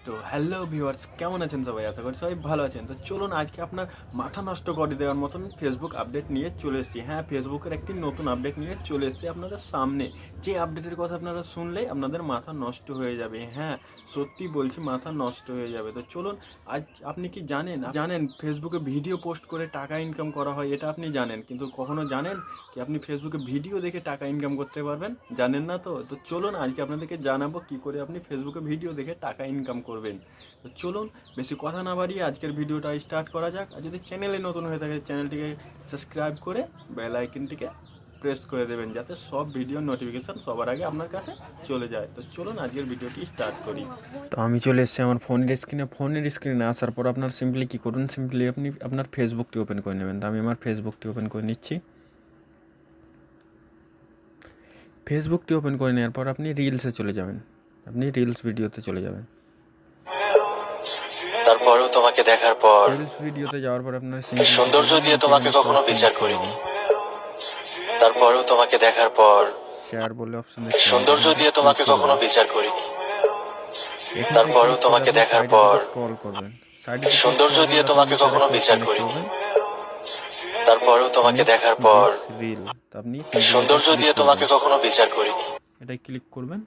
তো hello viewers, কেমন আছেন সবাই? আশা করি সবাই ভালো আছেন। তো চলুন আজকে আপনার মাথা নষ্ট করে দেওয়ার মতন ফেসবুক আপডেট নিয়ে চলে এসেছি। হ্যাঁ, ফেসবুকের একটি নতুন আপডেট নিয়ে চলে এসেছি আপনাদের সামনে। যে আপডেটের কথা আপনারা শুনলেই আপনাদের মাথা নষ্ট হয়ে যাবে। হ্যাঁ, সত্যি বলছি, মাথা নষ্ট হয়ে যাবে। তো চলুন, আজ আপনি কি জানেন ফেসবুকে ভিডিও পোস্ট করে টাকা ইনকাম করা হয়? এটা আপনি জানেন, কিন্তু কখনো জানেন কি আপনি ফেসবুকে ভিডিও দেখে টাকা ইনকাম করতে পারবেন? জানেন না তো? তো চলুন আজকে আপনাদেরকে জানাবো কি করে আপনি ফেসবুকে ভিডিও দেখে টাকা ইনকাম করবেন। তো চলুন বেশি কথা না বাড়িয়ে আজকের ভিডিওটা স্টার্ট করা যাক। আর যদি চ্যানেলে নতুন হয়ে থাকে চ্যানেলটিকে সাবস্ক্রাইব করে বেল আইকনটিকে প্রেস করে দেবেন, যাতে সব ভিডিও নোটিফিকেশান সবার আগে আপনার কাছে চলে যায়। তো চলুন আজকের ভিডিওটি স্টার্ট করি। তো আমি চলে এসেছি আমার ফোনের স্ক্রিনে আসার পর আপনার সিম্পলি কী করুন, সিম্পলি আপনি আপনার ফেসবুকটি ওপেন করে নেবেন। তো আমি আমার ফেসবুকটি ওপেন করে নিচ্ছি। ফেসবুকটি ওপেন করে নেওয়ার পর আপনি রিলসে চলে যাবেন, আপনি রিলস ভিডিওতে চলে যাবেন। তারপরেও তোমাকে দেখার পর রিলস ভিডিওতে যাওয়ার পর আপনার সৌন্দর্য দিয়ে তোমাকে কখনো বিচার করিনি। তারপরেও তোমাকে দেখার পর শেয়ার বলে অপশন সৌন্দর্য দিয়ে তোমাকে কখনো বিচার করিনি। তারপরেও তোমাকে দেখার পর স্ক্রল করবেন, সৌন্দর্য দিয়ে তোমাকে কখনো বিচার করিনি। তারপরেও তোমাকে দেখার পর রিল, তো আপনি সৌন্দর্য দিয়ে তোমাকে কখনো বিচার করিনি। এটাই ক্লিক করবেন।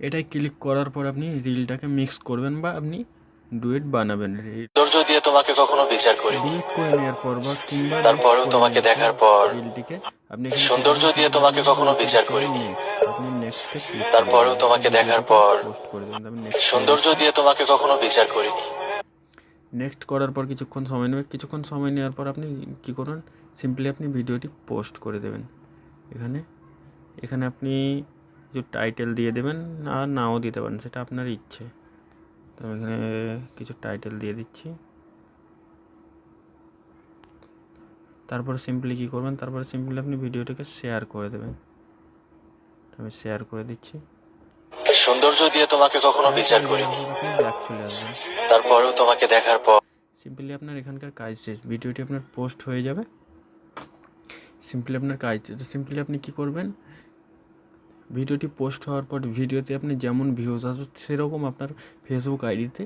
এটাই ক্লিক করার পর আপনি রিলটাকে মিক্স করবেন বা আপনি ডুয়েট বানাবেন। সৌন্দর্য দিয়ে তোমাকে কখনো বিচার করিনি। ডুয়েট করে নেওয়ার পর বা কিংবা তারপরেও তোমাকে দেখার পর রিলটিকে আপনি সৌন্দর্য দিয়ে তোমাকে কখনো বিচার করিনি। আপনি নেক্সটে ক্লিক তারপরেও তোমাকে দেখার পর পোস্ট করে দেবেন। আপনি নেক্সট সৌন্দর্য দিয়ে তোমাকে কখনো বিচার করিনি। নেক্সট করার পর কিছুক্ষণ সময় নেবে। কিছুক্ষণ সময় নেওয়ার পর আপনি কী করুন, সিম্পলি আপনি ভিডিওটি পোস্ট করে দেবেন। এখানে আপনি কিছু টাইটেল দিয়ে দেবেন, আর নাও দিতে পারেন, সেটা আপনার ইচ্ছে। তো আমি এখানে কিছু টাইটেল দিয়ে দিচ্ছি। তারপর সিম্পলি কী করবেন, তারপরে সিম্পলি আপনি ভিডিওটাকে শেয়ার করে দেবেন। তো আমি শেয়ার করে দিচ্ছি। সৌন্দর্য দিয়ে তোমাকে কখনো বিচার করিনি। আপনি ব্যাক চলে আসবেন। তারপরেও তোমাকে দেখার পর সিম্পলি আপনার এখানকার কাজ শেষ, ভিডিওটি আপনার পোস্ট হয়ে যাবে। সিম্পলি আপনার কাজ, তো সিম্পলি আপনি কী করবেন, ভিডিওটি পোস্ট হওয়ার পর ভিডিওতে আপনি যেমন ভিউজ আসবে সেরকম আপনার ফেসবুক আইডিতে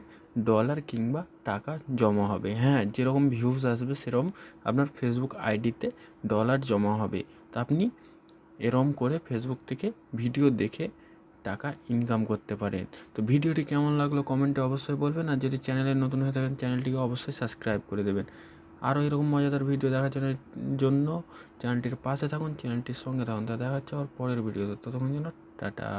ডলার কিংবা টাকা জমা হবে। হ্যাঁ, যেরকম ভিউজ আসবে সেরকম আপনার ফেসবুক আইডিতে ডলার জমা হবে। তো আপনি এরম করে ফেসবুক থেকে ভিডিও দেখে টাকা ইনকাম করতে পারেন। তো ভিডিওটি কেমন লাগলো কমেন্টে অবশ্যই বলবেন, আর যদি চ্যানেলে নতুন হয়ে থাকেন চ্যানেলটিকে অবশ্যই সাবস্ক্রাইব করে দেবেন। আরও এরকম মজাদার ভিডিও দেখার জন্য চ্যানেলটির পাশে থাকুন, চ্যানেলটির সঙ্গে থাকুন। তা দেখা হচ্ছে আবার পরের ভিডিওতে, ততক্ষণ জন্য টাটা।